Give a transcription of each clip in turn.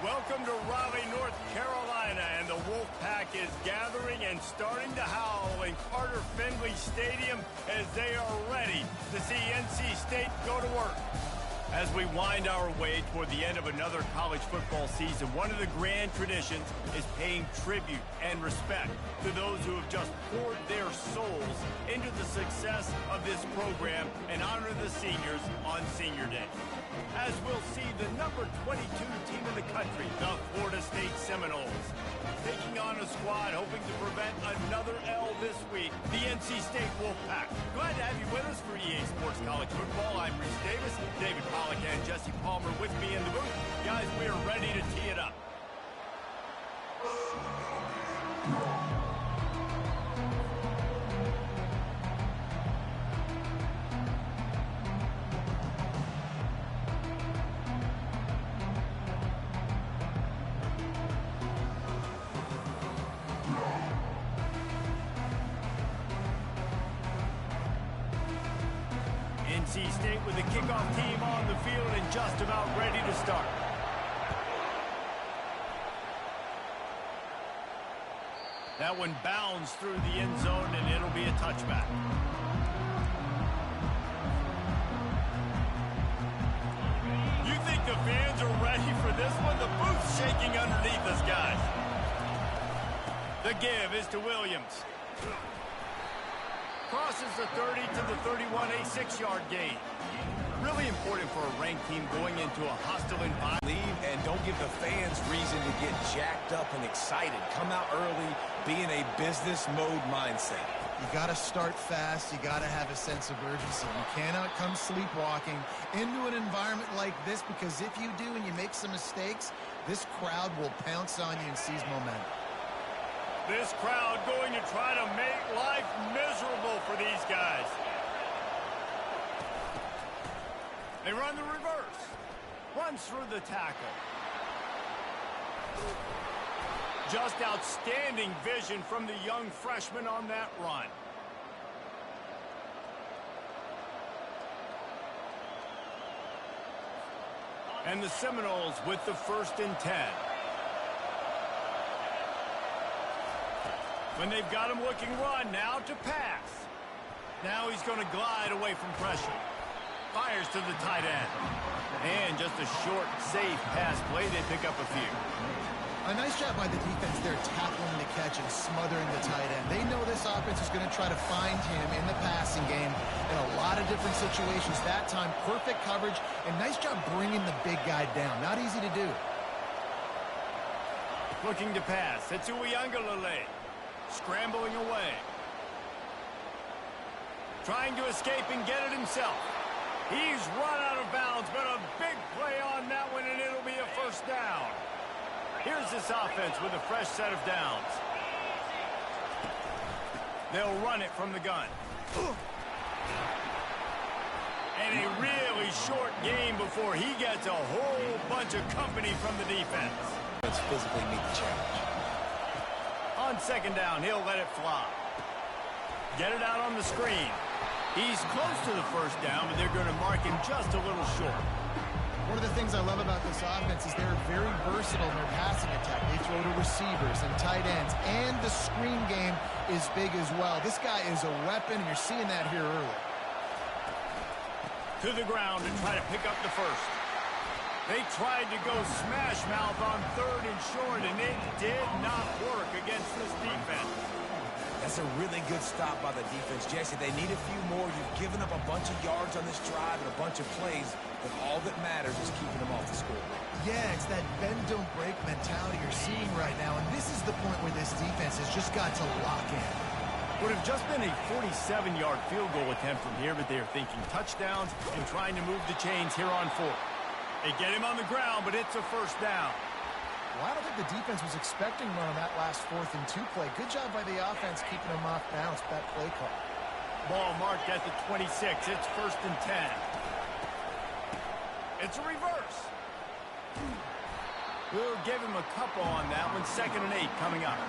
Welcome to Raleigh, North Carolina, and the Wolfpack is gathering and starting to howl in Carter Finley Stadium as they are ready to see NC State go to work. As we wind our way toward the end of another college football season, one of the grand traditions is paying tribute and respect to those who have just poured their souls into the success of this program and honor the seniors on Senior Day. As we'll see the number 22 team in the country, the Florida State Seminoles, taking on a squad hoping to prevent another L this week, the NC State Wolfpack. Glad to have you with us for EA Sports College Football. I'm Reese Davis, David Pollack and Jesse Palmer with me in the booth. Guys, we are ready to tee it up. NC State with the kickoff team on the field and just about ready to start. That one bounds through the end zone and it'll be a touchback. You think the fans are ready for this one? The booth's shaking underneath us, guys. The give is to Williams. Crosses the 30 to the 31, a 6-yard gain. Really important for a ranked team going into a hostile environment. Leave and don't give the fans reason to get jacked up and excited. Come out early, be in a business mode mindset. You got to start fast. You got to have a sense of urgency. You cannot come sleepwalking into an environment like this, because if you do and you make some mistakes, this crowd will pounce on you and seize momentum. This crowd going to try to make life miserable for these guys. They run the reverse. Runs through the tackle. Just outstanding vision from the young freshman on that run. And the Seminoles with the 1st and 10. When they've got him looking run, now to pass. Now he's going to glide away from pressure. Fires to the tight end. And just a short, safe pass play. They pick up a few. A nice job by the defense there, tackling the catch and smothering the tight end. They know this offense is going to try to find him in the passing game in a lot of different situations. That time, perfect coverage, and nice job bringing the big guy down. Not easy to do. Looking to pass. It's Ncaa. Scrambling away. Trying to escape and get it himself. He's run out of bounds, but a big play on that one, and it'll be a 1st down. Here's this offense with a fresh set of downs. They'll run it from the gun. And a really short game before he gets a whole bunch of company from the defense. Let's physically meet the challenge. On 2nd down, he'll let it fly. Get it out on the screen. He's close to the 1st down, but they're going to mark him just a little short. One of the things I love about this offense is they're very versatile in their passing attack. They throw to receivers and tight ends, and the screen game is big as well. This guy is a weapon, and you're seeing that here early. To the ground and try to pick up the 1st. They tried to go smash mouth on 3rd and short, and it did not work against this defense. That's a really good stop by the defense, Jesse. They need a few more. You've given up a bunch of yards on this drive and a bunch of plays, but all that matters is keeping them off the score. Yeah, it's that bend, don't break mentality you're seeing right now, and this is the point where this defense has just got to lock in. Would have just been a 47-yard field goal attempt from here, but they're thinking touchdowns and trying to move the chains here on 4th. They get him on the ground, but it's a 1st down. Well, I don't think the defense was expecting one on that last 4th and 2 play. Good job by the offense keeping them off bounds with that play call. Ball marked at the 26. It's 1st and 10. It's a reverse. We'll give him a couple on that one. 2nd and 8 coming up.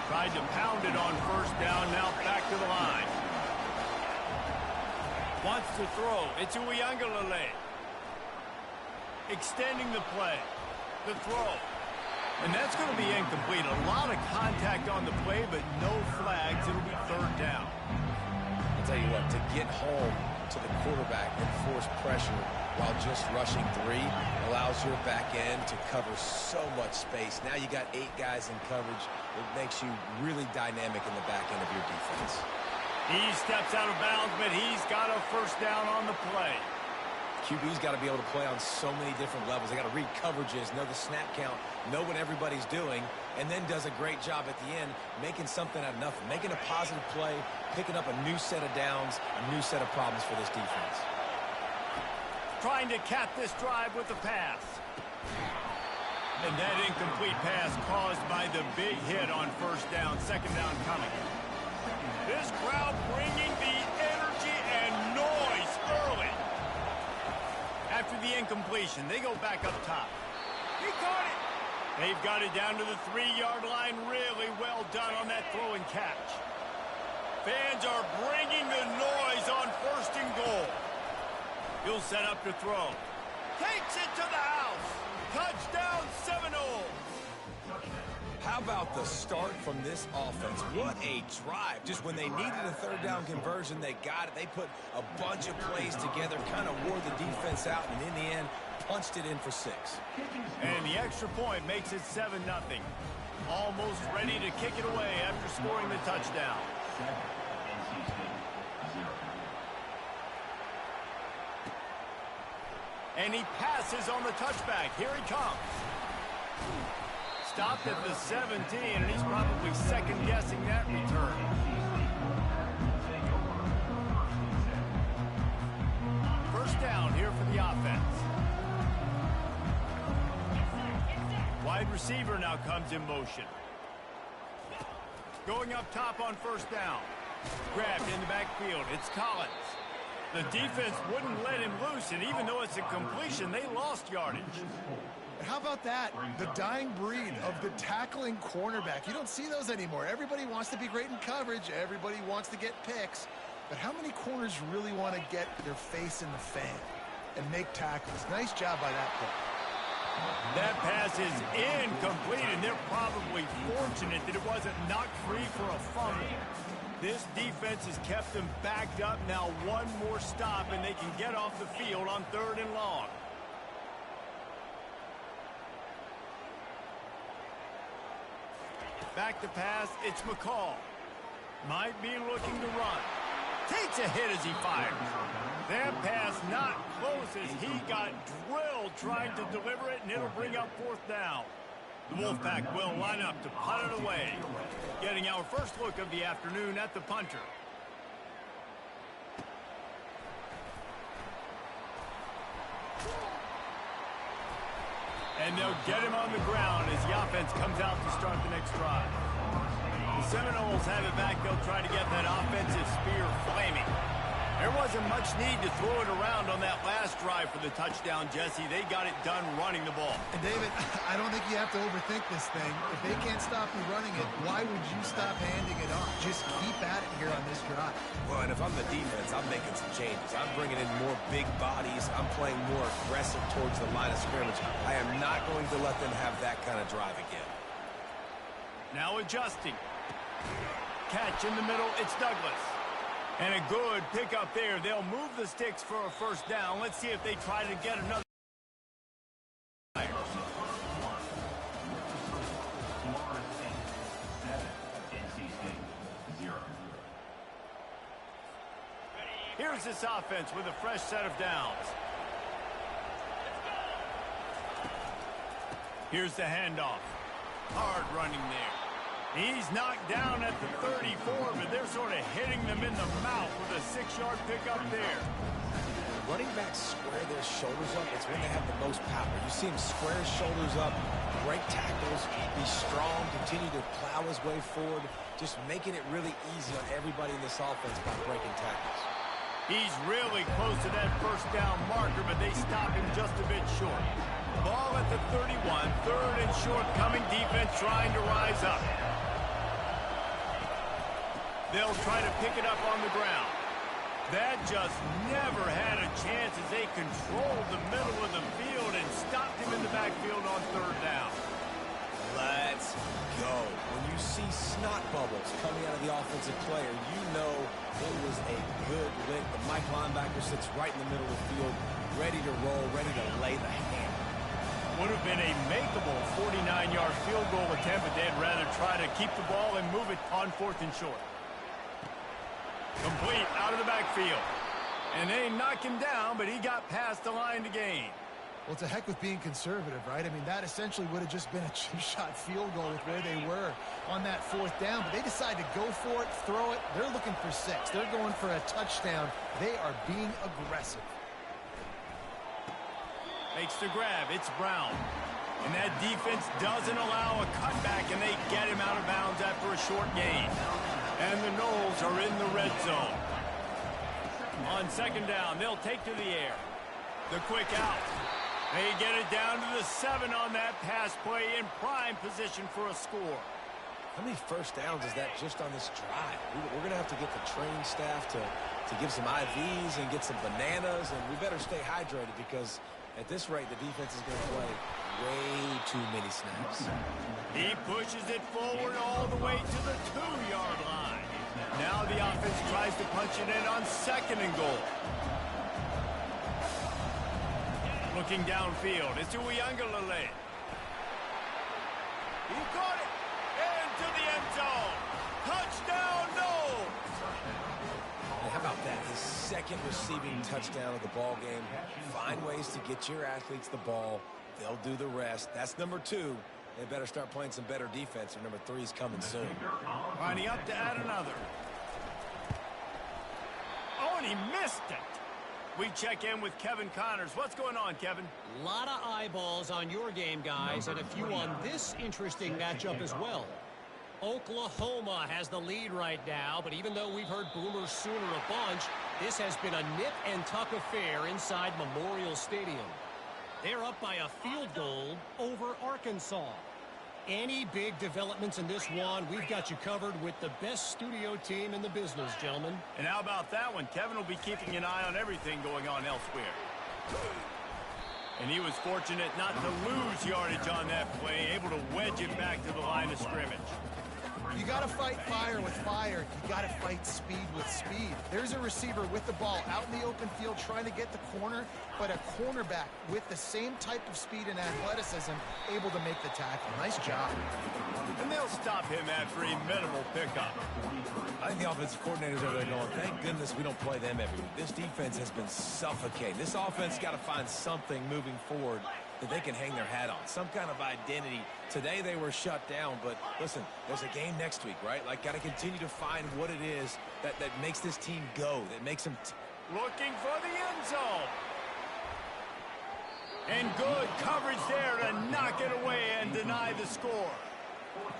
Tried to pound it on 1st down. Now back to the line. Wants to throw. It's Ncaa. extending the play. The throw. And that's going to be incomplete. A lot of contact on the play, but no flags. It'll be third down. I'll tell you what, to get home to the quarterback and force pressure while just rushing 3 allows your back end to cover so much space. Now you got 8 guys in coverage. It makes you really dynamic in the back end of your defense. He steps out of bounds, but he's got a first down on the play. QB's got to be able to play on so many different levels. They got to read coverages, know the snap count, know what everybody's doing, and then does a great job at the end making something out of nothing, making a positive play, picking up a new set of downs, a new set of problems for this defense. Trying to cap this drive with a pass. And that incomplete pass caused by the big hit on first down, second down coming. This crowd bringing the energy and noise early. After the incompletion, they go back up top. He caught it. They've got it down to the 3-yard line. Really well done on that throw and catch. Fans are bringing the noise on first and goal. He'll set up to throw. Takes it to the house. Touchdown, Seminole. How about the start from this offense? What a drive. Just when they needed a third down conversion, they got it. They put a bunch of plays together, kind of wore the defense out, and in the end, punched it in for 6. And the extra point makes it 7-0. Almost ready to kick it away after scoring the touchdown. And he passes on the touchback. Here he comes. Stopped at the 17, and he's probably second-guessing that return. First down here for the offense. Wide receiver now comes in motion. Going up top on first down. Grabbed in the backfield. It's Collins. The defense wouldn't let him loose, and even though it's a completion, they lost yardage. How about that? The dying breed of the tackling cornerback. You don't see those anymore. Everybody wants to be great in coverage. Everybody wants to get picks. But how many corners really want to get their face in the fan and make tackles? Nice job by that play. That pass is incomplete, and they're probably fortunate that it wasn't knocked free for a fumble. This defense has kept them backed up. Now one more stop, and they can get off the field on 3rd and long. Back to pass, it's McCall. Might be looking to run. Takes a hit as he fires. That pass not close as he got drilled trying to deliver it, and it'll bring up 4th down. The Wolfpack will line up to punt it away. Getting our first look of the afternoon at the punter. And they'll get him on the ground as the offense comes out to start the next drive. The Seminoles have it back. They'll try to get that offensive spear flaming. There wasn't much need to throw it around on that last drive for the touchdown, Jesse. They got it done running the ball. And David, I don't think you have to overthink this thing. If they can't stop you running it, why would you stop handing it off? Just keep at it here on this drive. Well, and if I'm the defense, I'm making some changes. I'm bringing in more big bodies. I'm playing more aggressive towards the line of scrimmage. I am not going to let them have that kind of drive again. Now adjusting. Catch in the middle. It's Douglas. And a good pickup there. They'll move the sticks for a first down. Let's see if they try to get another. Here's this offense with a fresh set of downs. Here's the handoff. Hard running there. He's knocked down at the 34, but they're sort of hitting them in the mouth with a 6-yard pickup there. Running backs square their shoulders up. It's when they have the most power. You see him square his shoulders up, break tackles, be strong, continue to plow his way forward, just making it really easy on everybody in this offense by breaking tackles. He's really close to that first down marker, but they stop him just a bit short. Ball at the 31, 3rd and short coming. Defense trying to rise up. They'll try to pick it up on the ground. That just never had a chance as they controlled the middle of the field and stopped him in the backfield on third down. Let's go. When you see snot bubbles coming out of the offensive player, you know it was a good lick. The Mike linebacker sits right in the middle of the field, ready to roll, ready to lay the hammer. Would have been a makeable 49-yard field goal attempt, but they'd rather try to keep the ball and move it on 4th and short. Complete out of the backfield. And they knock him down, but he got past the line to gain. Well, it's a heck with being conservative, right? I mean, that essentially would have just been a cheap-shot field goal with where they were on that 4th down. But they decide to go for it, throw it. They're looking for 6. They're going for a touchdown. They are being aggressive. Makes the grab. It's Brown. And that defense doesn't allow a cutback, and they get him out of bounds after a short gain. And the Knowles are in the red zone. On 2nd down, they'll take to the air. The quick out. They get it down to the 7 on that pass play in prime position for a score. How many first downs is that just on this drive? We're going to have to get the training staff to give some IVs and get some bananas, and we better stay hydrated because at this rate, the defense is going to play way too many snaps. He pushes it forward all the way to the 2-yard line. Now the offense tries to punch it in on 2nd and goal. Looking downfield, it's Uiagalelei. He caught it into the end zone. Touchdown, no! How about that? His 2nd receiving touchdown of the ball game. Find ways to get your athletes the ball. They'll do the rest. That's number 2. They better start playing some better defense, or number 3 is coming soon. Lining up to add another. Oh, and he missed it. We check in with Kevin Connors. What's going on, Kevin? A lot of eyeballs on your game, guys, and a few on this interesting matchup as well. Oklahoma has the lead right now, but even though we've heard Boomer Sooner a bunch, this has been a nip-and-tuck affair inside Memorial Stadium. They're up by a field goal over Arkansas. Any big developments in this one, we've got you covered with the best studio team in the business, gentlemen. And how about that one? Kevin will be keeping an eye on everything going on elsewhere. And he was fortunate not to lose yardage on that play, able to wedge it back to the line of scrimmage. You got to fight fire with fire. You got to fight speed with speed. There's a receiver with the ball out in the open field trying to get the corner, but a cornerback with the same type of speed and athleticism able to make the tackle. Nice job. And they'll stop him after a minimal pickup. I think the offensive coordinators over there going, thank goodness we don't play them every week. This defense has been suffocating. This offense got to find something moving forward that they can hang their hat on, some kind of identity. Today they were shut down, but listen, there's a game next week, right? Like, got to continue to find what it is that makes this team go, that makes them... Looking for the end zone. And good coverage there to knock it away and deny the score.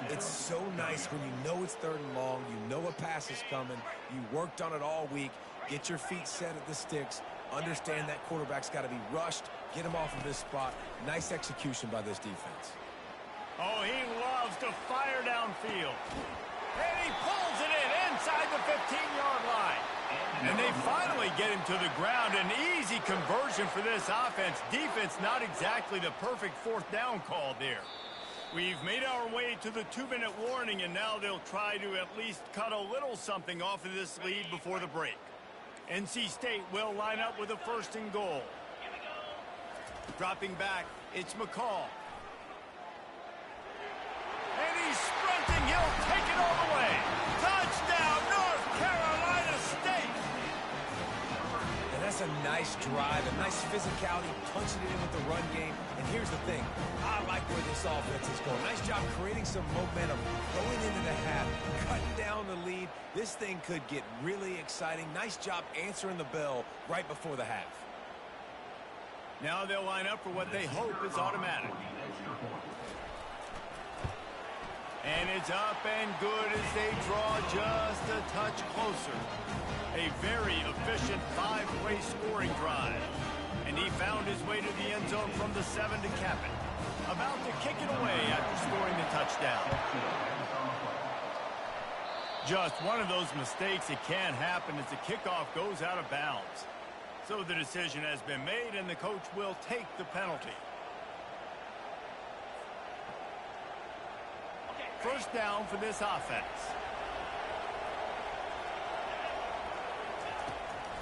It's so nice when you know it's 3rd and long, you know a pass is coming, you worked on it all week, get your feet set at the sticks, understand that quarterback's got to be rushed, get him off of this spot. Nice execution by this defense. Oh, he loves to fire downfield. And he pulls it in inside the 15-yard line. And they finally get him to the ground. An easy conversion for this offense. Defense not exactly the perfect 4th down call there. We've made our way to the 2-minute warning, and now they'll try to at least cut a little something off of this lead before the break. NC State will line up with a 1st and goal. Dropping back, it's McCall. And he's sprinting. He'll take it all the way. Touchdown, North Carolina State. And that's a nice drive, a nice physicality, punching it in with the run game. And here's the thing. I like where this offense is going. Nice job creating some momentum, going into the half, cutting down the lead. This thing could get really exciting. Nice job answering the bell right before the half. Now they'll line up for what they hope is automatic. And it's up and good as they draw just a touch closer. A very efficient 5-play scoring drive. And he found his way to the end zone from the 7 to cap it. About to kick it away after scoring the touchdown. Just one of those mistakes that can happen as the kickoff goes out of bounds. So the decision has been made, and the coach will take the penalty. First down for this offense.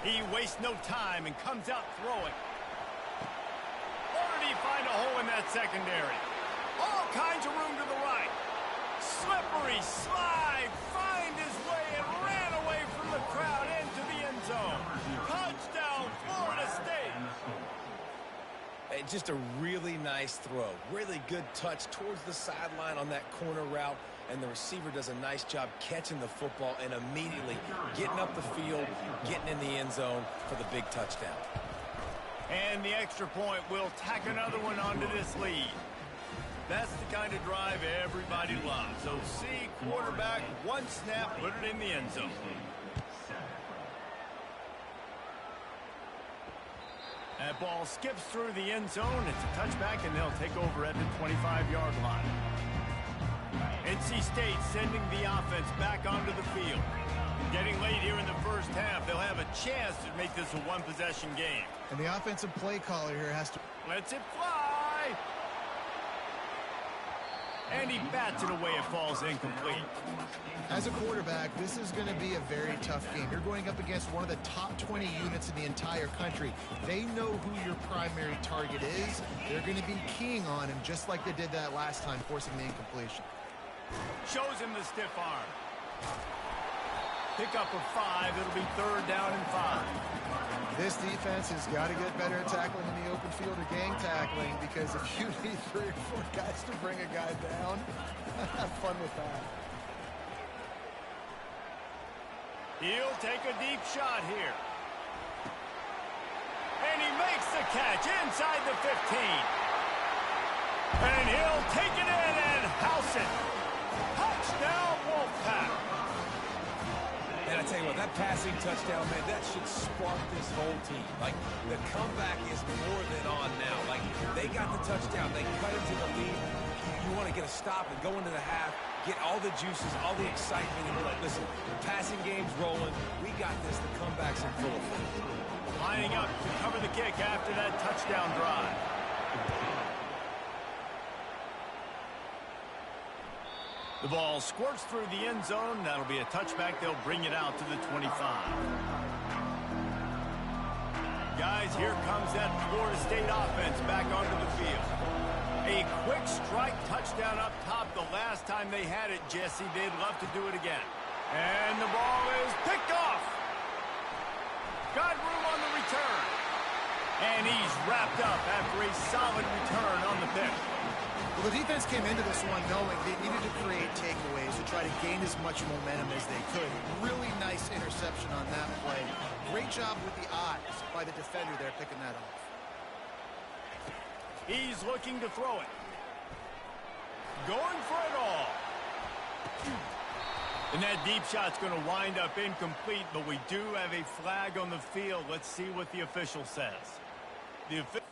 He wastes no time and comes out throwing. Or did he find a hole in that secondary? All kinds of room to the right. Slippery slide, find his way and ran away from the crowd into the end zone. Touchdown, Florida State. Just a really nice throw. Really good touch towards the sideline on that corner route. And the receiver does a nice job catching the football and immediately getting up the field, getting in the end zone for the big touchdown. And the extra point will tack another one onto this lead. That's the kind of drive everybody loves. So see quarterback, one snap, put it in the end zone. That ball skips through the end zone. It's a touchback, and they'll take over at the 25-yard line. NC State sending the offense back onto the field. Getting late here in the first half, they'll have a chance to make this a one-possession game. And the offensive play caller here has to... Lets it fly! And he bats it away. It falls incomplete. As a quarterback, this is going to be a very tough game. You're going up against one of the top 20 units in the entire country. They know who your primary target is. They're going to be keying on him just like they did that last time, forcing the incompletion. Shows him the stiff arm. Pick up of 5. It'll be third down and 5. This defense has got to get better at tackling in the open field or gang tackling, because if you need 3 or 4 guys to bring a guy down, have fun with that. He'll take a deep shot here. And he makes the catch inside the 15. And he'll take it in and house it. Touchdown, Wolfpack. And I tell you what, that passing touchdown, man, that should spark this whole team. Like, the comeback is more than on now. Like, they got the touchdown. They cut into the lead. You want to get a stop and go into the half, get all the juices, all the excitement, and be like, listen, the passing game's rolling. We got this. The comeback's in full effect. Lining up to cover the kick after that touchdown drive. The ball squirts through the end zone. That'll be a touchback. They'll bring it out to the 25. Guys, here comes that Florida State offense back onto the field. A quick strike touchdown up top the last time they had it, Jesse. They'd love to do it again. And the ball is picked off. Got room on the return. And he's wrapped up after a solid return on the pick. Well, the defense came into this one knowing they needed to create takeaways to try to gain as much momentum as they could. Really nice interception on that play. Great job with the eyes by the defender there picking that off. He's looking to throw it. Going for it all. And that deep shot's going to wind up incomplete, but we do have a flag on the field. Let's see what the official says. The official...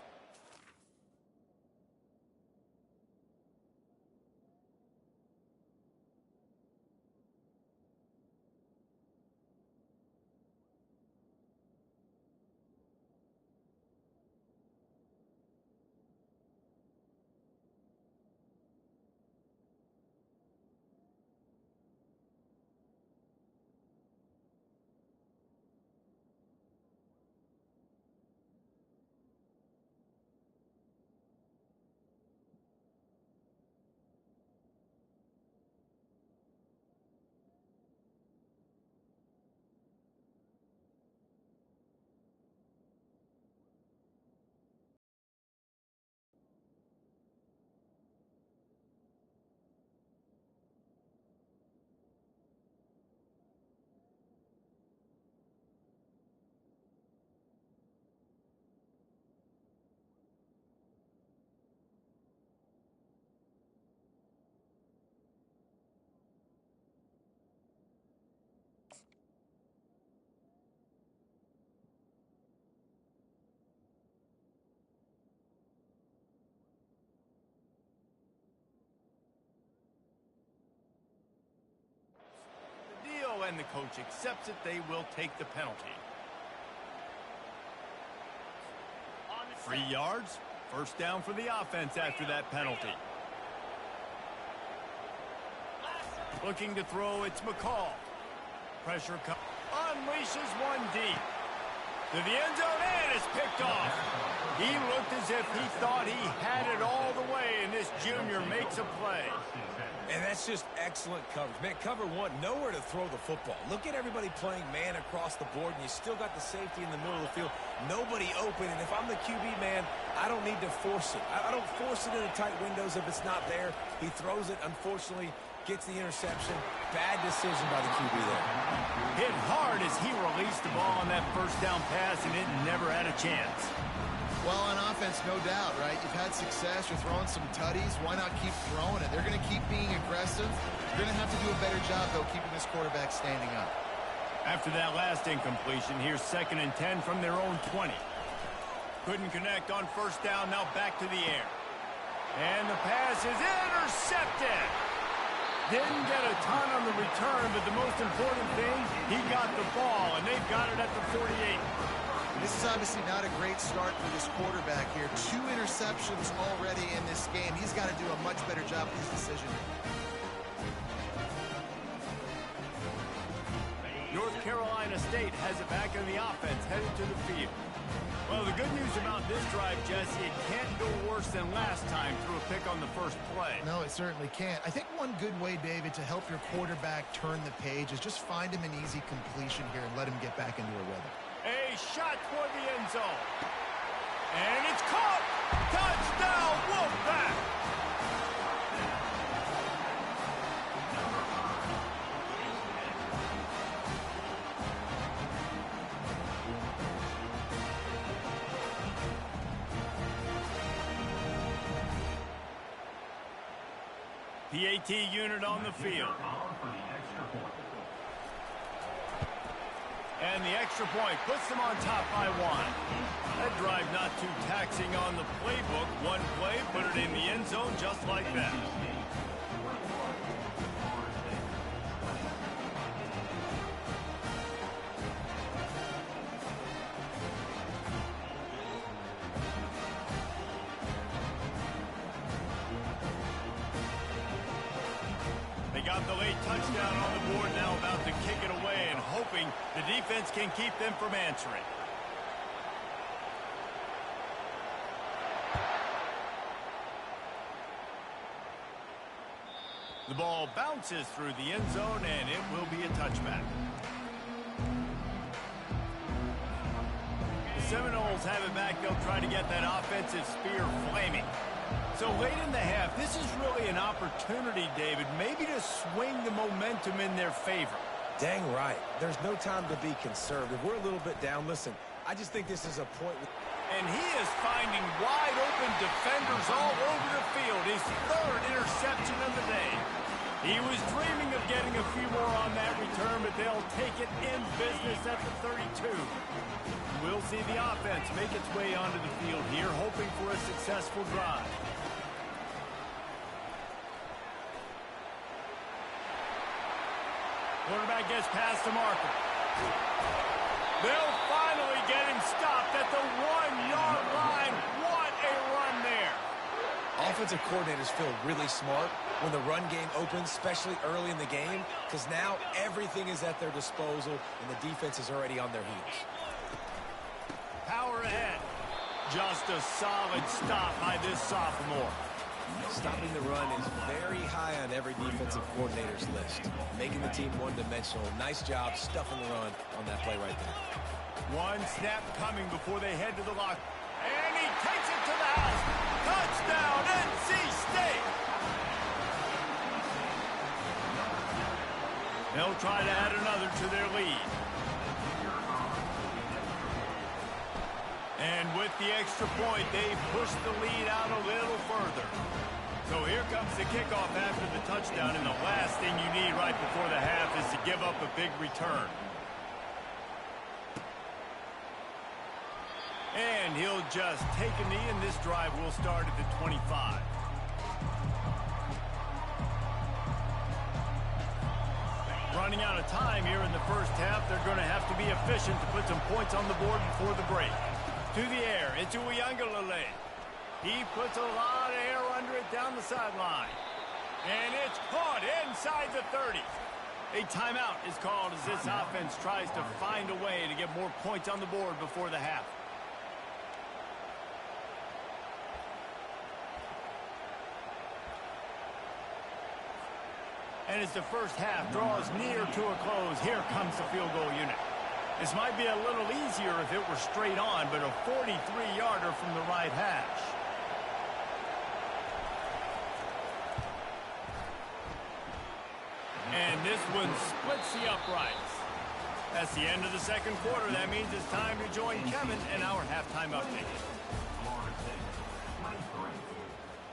And the coach accepts it. They will take the penalty. 3 yards. First down for the offense after that penalty. Looking to throw, it's McCall. Pressure unleashes one deep. To the end zone, and it's picked off. He looked as if he thought he had it all the way, and this junior makes a play. And that's just excellent coverage. Man, cover one, nowhere to throw the football. Look at everybody playing man across the board, and you still got the safety in the middle of the field. Nobody open, and if I'm the QB, man, I don't need to force it. I don't force it into tight windows if it's not there. He throws it, unfortunately, gets the interception. Bad decision by the QB there. Hit hard as he released the ball on that first down pass, and it never had a chance. Well, on offense, no doubt, right? You've had success. You're throwing some tutties. Why not keep throwing it? They're going to keep being aggressive. You're going to have to do a better job, though, keeping this quarterback standing up. After that last incompletion, here's 2nd and 10 from their own 20. Couldn't connect on first down. Now back to the air. And the pass is intercepted. Didn't get a ton on the return, but the most important thing, he got the ball, and they've got it at the 48. This is obviously not a great start for this quarterback here. 2 interceptions already in this game. He's got to do a much better job with his decision. North Carolina State has it back in the offense, headed to the field. Well, the good news about this drive, Jesse, it can't go worse than last time through a pick on the first play. No, it certainly can't. I think one good way, David, to help your quarterback turn the page is just find him an easy completion here and let him get back into a rhythm. A shot toward the end zone. And it's caught! Touchdown, Wolfpack! PAT unit on the field. And the extra point puts them on top by 1. That drive not too taxing on the playbook. One play, put it in the end zone just like that. Got the late touchdown on the board, now about to kick it away and hoping the defense can keep them from answering. The ball bounces through the end zone and it will be a touchback. The Seminoles have it back. They'll try to get that offensive spear flaming. So late in the half, this is really an opportunity, David, maybe to swing the momentum in their favor. Dang right. There's no time to be conservative. We're a little bit down. Listen, I just think this is a point. And he is finding wide open defenders all over the field. His 3rd interception of the day. He was dreaming of getting a few more on that return, but they'll take it in business at the 32. We'll see the offense make its way onto the field here, hoping for a successful drive. Quarterback gets past the marker. They'll finally get him stopped at the 1-yard line. What a run there. Offensive coordinators feel really smart when the run game opens, especially early in the game, because now everything is at their disposal and the defense is already on their heels. Power ahead. Just a solid stop by this sophomore. Stopping the run is very high on every defensive coordinator's list. Making the team one-dimensional. Nice job stuffing the run on that play right there. One snap coming before they head to the lock. And he takes it to the house. Touchdown, NC State. They'll try to add another to their lead. And with the extra point, they push the lead out a little further. So here comes the kickoff after the touchdown, and the last thing you need right before the half is to give up a big return. And he'll just take a knee, and this drive will start at the 25. Running out of time here in the first half, they're going to have to be efficient to put some points on the board before the break. To the air, it's Uiagalelei. He puts a lot of air under it down the sideline. And it's caught inside the 30. A timeout is called as this offense tries to find a way to get more points on the board before the half. And as the first half draws near to a close, here comes the field goal unit. This might be a little easier if it were straight on, but a 43-yarder from the right hash. And this one splits the uprights. That's the end of the second quarter. That means it's time to join Kevin in our halftime update.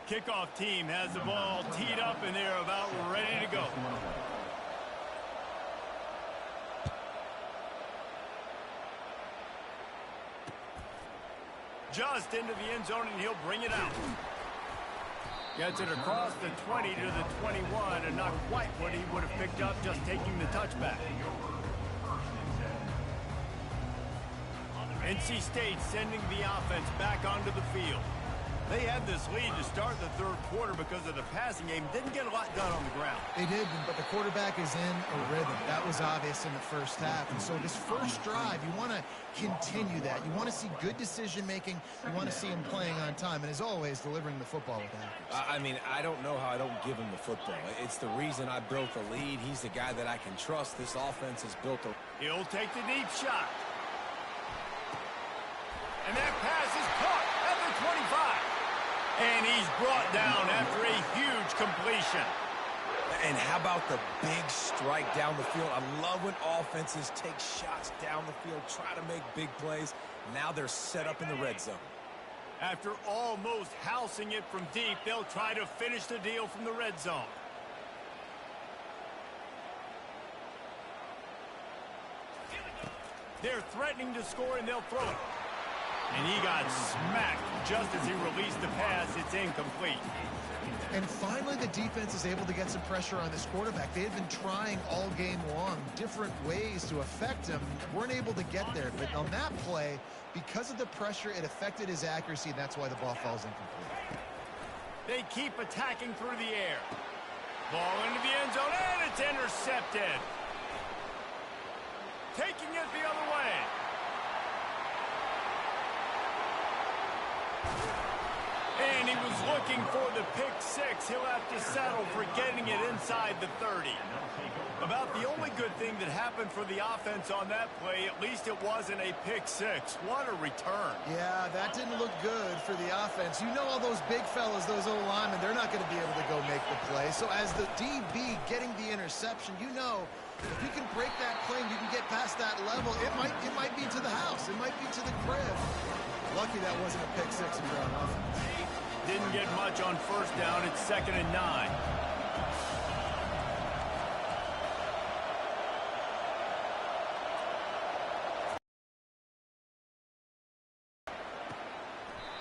Kickoff team has the ball teed up, and they're about ready to go. Just into the end zone, and he'll bring it out. Gets it across the 20 to the 21, and not quite what he would have picked up just taking the touchback. NC State sending the offense back onto the field. They had this lead to start the third quarter because of the passing game. Didn't get a lot done on the ground. They did, but the quarterback is in a rhythm. That was obvious in the first half. And so this first drive, you want to continue that. You want to see good decision-making. You want to see him playing on time. And as always, delivering the football with accuracy. I mean, I don't know how I don't give him the football. It's the reason I built the lead. He's the guy that I can trust. This offense is built to... He'll take the deep shot. And that pass is caught at the 25. And he's brought down after a huge completion. And how about the big strike down the field? I love when offenses take shots down the field, try to make big plays. Now they're set up in the red zone. After almost housing it from deep, they'll try to finish the deal from the red zone. They're threatening to score, and they'll throw it. And he got smacked just as he released the pass. It's incomplete. And finally, the defense is able to get some pressure on this quarterback. They had been trying all game long different ways to affect him. Weren't able to get there. But on that play, because of the pressure, it affected his accuracy, and that's why the ball falls incomplete. They keep attacking through the air. Ball into the end zone, and it's intercepted. Taking it the other way. And he was looking for the pick six. He'll have to settle for getting it inside the 30. About the only good thing that happened for the offense on that play, at least it wasn't a pick six. What a return. Yeah, that didn't look good for the offense. You know all those big fellas, those old linemen, they're not going to be able to go make the play. So as the DB getting the interception, you know, if you can break that play and you can get past that level, it might be to the house. It might be to the crib. Lucky that wasn't a pick six in your own offense. Didn't get much on first down. It's 2nd and 9.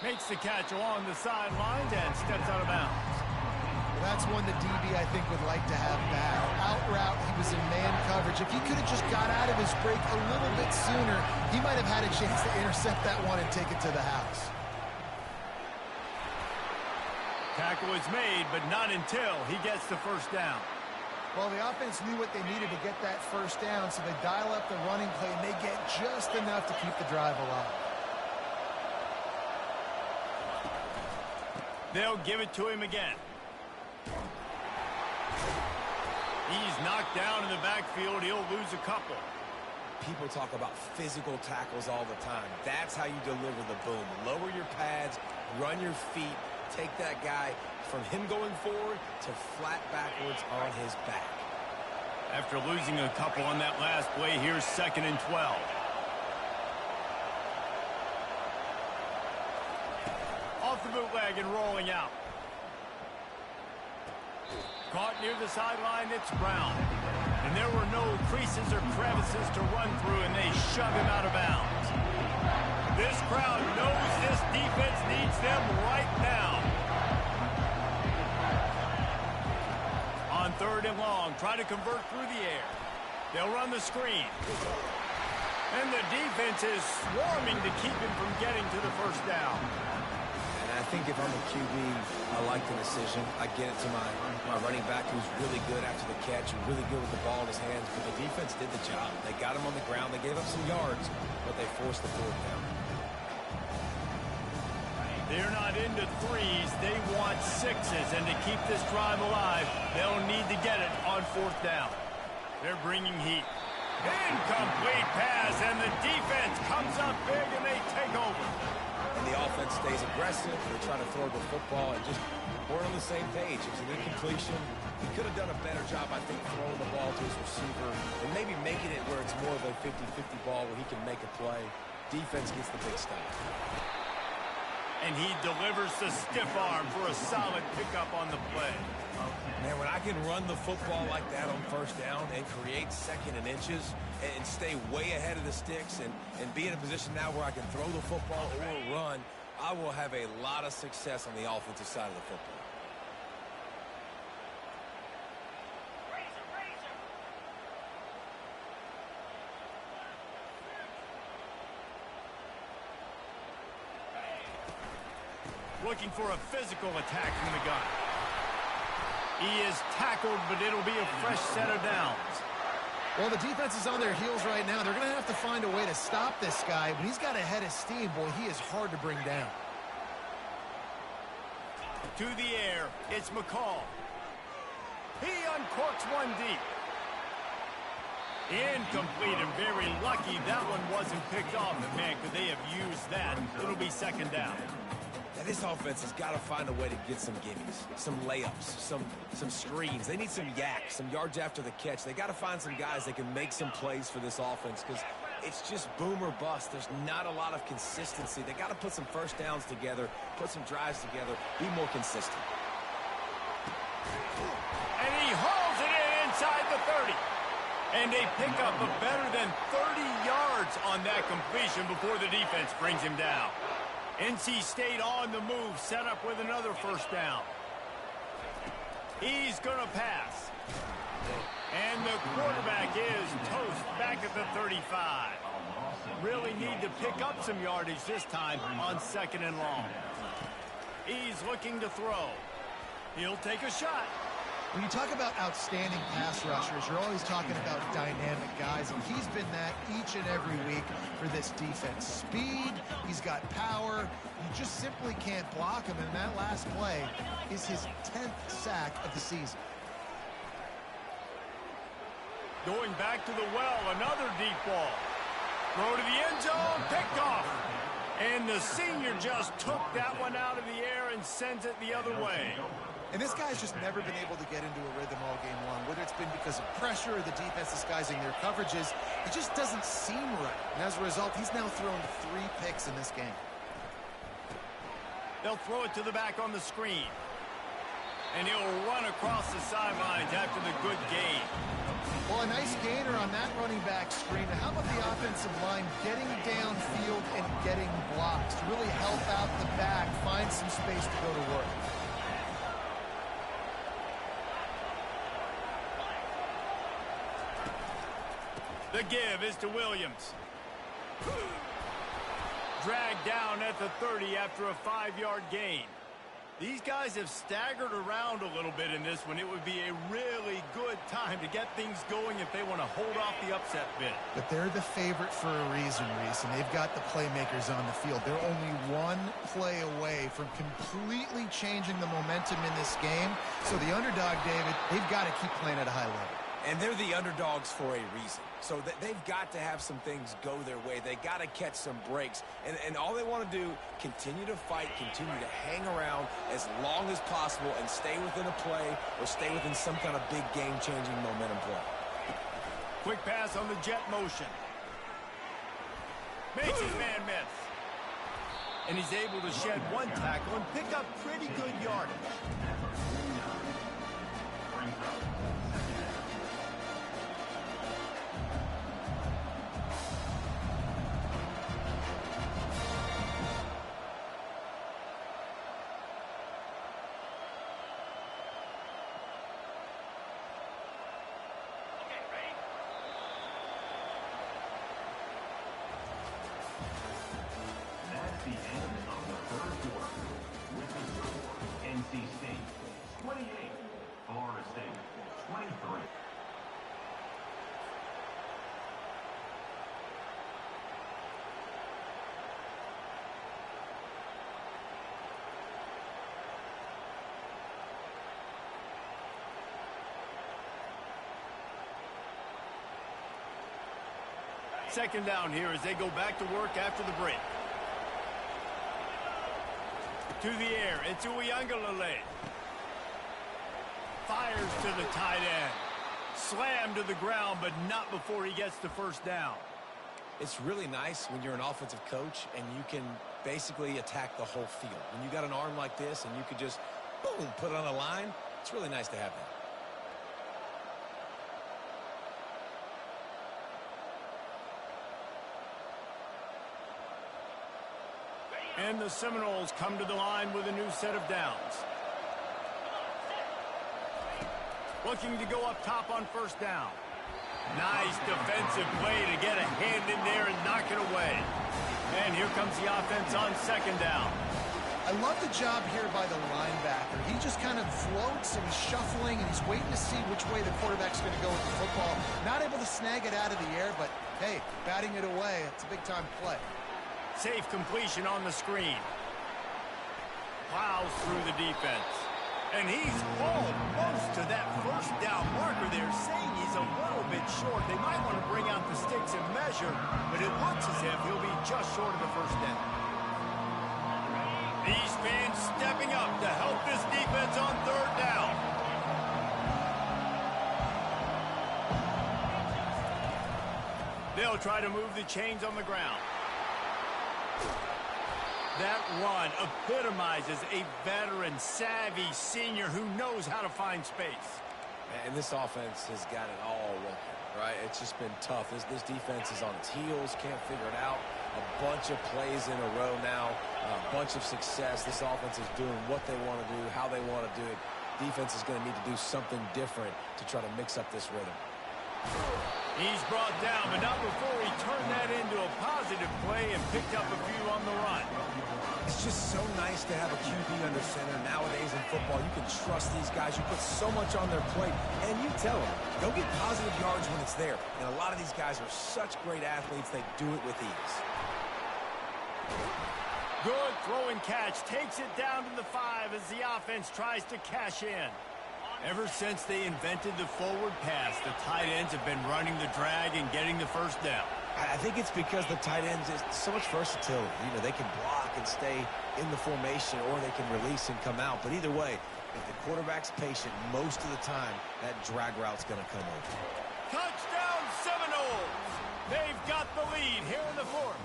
Makes the catch along the sidelines and steps out of bounds. Well, that's one the DB, I think, would like to have back. Out route, he was in man coverage. If he could have just got out of his break a little bit sooner, he might have had a chance to intercept that one and take it to the house. Tackle is made, but not until he gets the first down. Well, the offense knew what they needed to get that first down, so they dial up the running play, and they get just enough to keep the drive alive. They'll give it to him again. He's knocked down in the backfield. He'll lose a couple. People talk about physical tackles all the time. That's how you deliver the boom. Lower your pads, run your feet, take that guy from him going forward to flat backwards on his back. After losing a couple on that last play, here's 2nd and 12. Off the bootleg and rolling out. Caught near the sideline, it's Brown. And there were no creases or crevices to run through, and they shove him out of bounds. This crowd knows this defense needs them right now. On 3rd and long, try to convert through the air. They'll run the screen. And the defense is swarming to keep him from getting to the first down. And I think if I'm a QB, I like the decision. I get it to my running back who's really good after the catch and really good with the ball in his hands, but the defense did the job. They got him on the ground. They gave up some yards, but they forced the fourth down. They're not into threes. They want sixes, and to keep this drive alive, they'll need to get it on fourth down. They're bringing heat. Incomplete pass, and the defense comes up big, and they take over. And the offense stays aggressive. They try to throw the football and just weren't on the same page. It was an incompletion. He could have done a better job, I think, throwing the ball to his receiver and maybe making it where it's more of a 50-50 ball where he can make a play. Defense gets the big stop. And he delivers the stiff arm for a solid pickup on the play. Man, when I can run the football like that on first down and create second and inches and stay way ahead of the sticks and be in a position now where I can throw the football or run, I will have a lot of success on the offensive side of the football. Looking for a physical attack from the gun. He is tackled, but it'll be a fresh set of downs. Well, the defense is on their heels right now. They're going to have to find a way to stop this guy. When he's got a head of steam, boy, he is hard to bring down. To the air, it's McCall. He uncorks one deep. Incomplete, and very lucky that one wasn't picked off. And man, could they have used that? It'll be second down. Now, this offense has got to find a way to get some gimmies, some layups, some screens. They need some yaks, some yards after the catch. They got to find some guys that can make some plays for this offense because it's just boom or bust. There's not a lot of consistency. They got to put some first downs together, put some drives together, be more consistent. And he hauls it in inside the 30. And they pick up a better than 30 yards on that completion before the defense brings him down. NC State on the move, set up with another first down. He's going to pass. And the quarterback is toast back at the 35. Really need to pick up some yardage this time on second and long. He's looking to throw. He'll take a shot. When you talk about outstanding pass rushers, you're always talking about dynamic guys, and he's been that each and every week for this defense. Speed, he's got power, you just simply can't block him, and that last play is his 10th sack of the season. Going back to the well, another deep ball. Throw to the end zone, picked off. And the senior just took that one out of the air and sends it the other way. And this guy's just never been able to get into a rhythm all game long, whether it's been because of pressure or the defense disguising their coverages. It just doesn't seem right. And as a result, he's now thrown 3 picks in this game. They'll throw it to the back on the screen. And he'll run across the sidelines after the good gain. Well, a nice gainer on that running back screen. Now, how about the offensive line getting downfield and getting blocks to really help out the back, find some space to go to work? The give is to Williams. Dragged down at the 30 after a 5-yard gain. These guys have staggered around a little bit in this one. It would be a really good time to get things going if they want to hold off the upset bid. But they're the favorite for a reason, Reese, and they've got the playmakers on the field. They're only one play away from completely changing the momentum in this game. So the underdog, David, they've got to keep playing at a high level. And they're the underdogs for a reason. So they've got to have some things go their way. They got to catch some breaks. And all they want to do, continue to fight, continue to hang around as long as possible and stay within a play or stay within some kind of big game-changing momentum play. Quick pass on the jet motion. Makes his man miss. And he's able to shed one tackle and pick up pretty good yardage. Second down here as they go back to work after the break. To the air, Ncaa. Fires to the tight end. Slammed to the ground, but not before he gets the first down. It's really nice when you're an offensive coach and you can basically attack the whole field. When you got an arm like this and you could just, boom, put it on a line, it's really nice to have that. And the Seminoles come to the line with a new set of downs. Looking to go up top on first down. Nice defensive play to get a hand in there and knock it away. And here comes the offense on second down. I love the job here by the linebacker. He just kind of floats and he's shuffling and he's waiting to see which way the quarterback's going to go with the football. Not able to snag it out of the air, but hey, batting it away, it's a big-time play. Safe completion on the screen. Plows through the defense. And he's almost to that first down marker there, saying he's a little bit short. They might want to bring out the sticks and measure, but it looks as if he'll be just short of the first down. These fans stepping up to help this defense on third down. They'll try to move the chains on the ground. That run epitomizes a veteran, savvy senior who knows how to find space. And this offense has got it all working, right? It's just been tough. This defense is on its heels, can't figure it out. A bunch of plays in a row now, a bunch of success. This offense is doing what they want to do, how they want to do it. Defense is going to need to do something different to try to mix up this rhythm. He's brought down, but not before he turned that into a positive play and picked up a few on the run. It's just so nice to have a QB under center. Nowadays in football, you can trust these guys. You put so much on their plate, and you tell them, go get positive yards when it's there. And a lot of these guys are such great athletes, they do it with ease. Good throw and catch. Takes it down to the 5 as the offense tries to cash in. Ever since they invented the forward pass, the tight ends have been running the drag and getting the first down. I think it's because the tight ends is so much versatility. You know, they can block and stay in the formation, or they can release and come out. But either way, if the quarterback's patient, most of the time, that drag route's going to come over. Touchdown Seminoles! They've got the lead here in the fourth.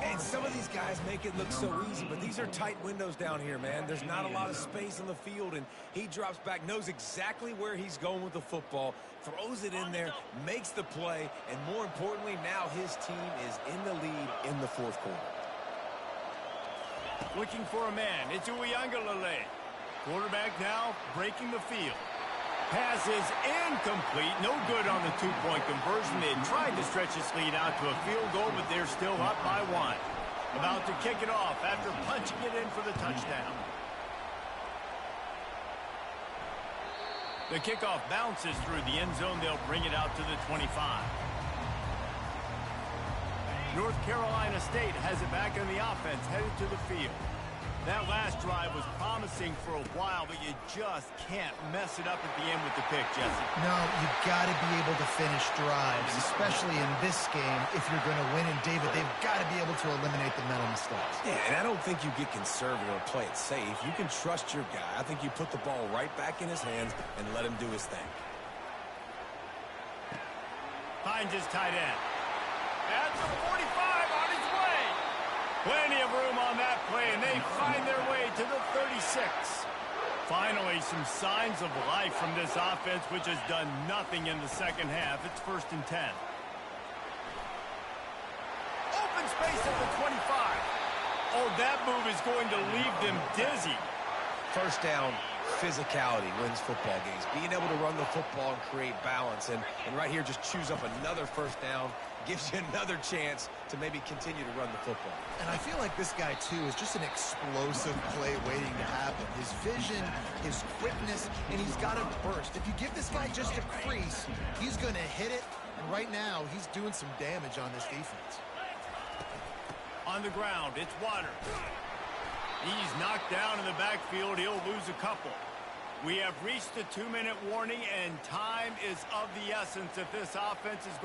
And some of these guys make it look so easy, but these are tight windows down here, man. There's not a lot of space on the field, and he drops back, knows exactly where he's going with the football, throws it in there, makes the play, and more importantly, now his team is in the lead in the fourth quarter. Looking for a man. It's Ncaa. Quarterback now breaking the field. Pass is incomplete. No good on the two-point conversion. They tried to stretch this lead out to a field goal, but they're still up by 1. About to kick it off after punching it in for the touchdown. The kickoff bounces through the end zone. They'll bring it out to the 25. North Carolina State has it back in the offense, headed to the field. That last drive was promising for a while, but you just can't mess it up at the end with the pick, Jesse. No, you've got to be able to finish drives, especially in this game. If you're going to win, and David, they've got to be able to eliminate the mental mistakes. Yeah, and I don't think you get conservative or play it safe. You can trust your guy. I think you put the ball right back in his hands and let him do his thing. Finds his tight end. At the 45 on his way. Plenty of room on that play, and they find their way to the 36. Finally, some signs of life from this offense, which has done nothing in the second half. It's 1st and 10. Open space at the 25. Oh, that move is going to leave them dizzy. First down, physicality wins football games. Being able to run the football and create balance. And right here, just choose up another first down. Gives you another chance to maybe continue to run the football. And I feel like this guy, too, is just an explosive play waiting to happen. His vision, his quickness, and he's got a burst. If you give this guy just a crease, he's going to hit it. And right now, he's doing some damage on this defense. On the ground, it's Water. He's knocked down in the backfield. He'll lose a couple. We have reached the 2-minute warning, and time is of the essence if this offense is going